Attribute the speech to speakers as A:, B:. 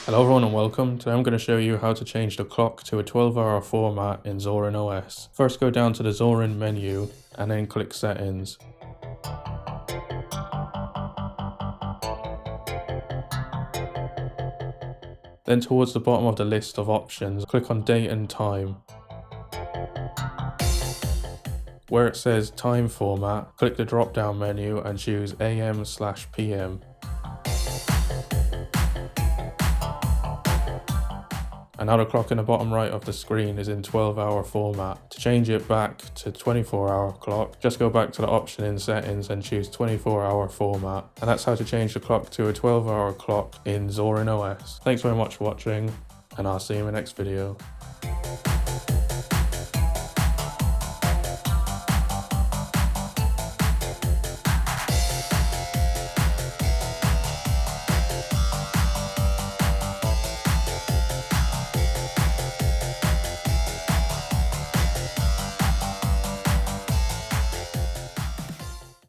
A: Hello everyone and welcome. Today I'm going to show you how to change the clock to a 12-hour format in Zorin OS. First go down to the Zorin menu and then click Settings. Then towards the bottom of the list of options, click on Date and Time. Where it says Time Format, click the drop down menu and choose AM/PM. And now the clock in the bottom right of the screen is in 12-hour format. To change it back to 24-hour clock, just go back to the option in settings and choose 24-hour format. And that's how to change the clock to a 12-hour clock in Zorin OS. Thanks very much for watching, and I'll see you in the next video.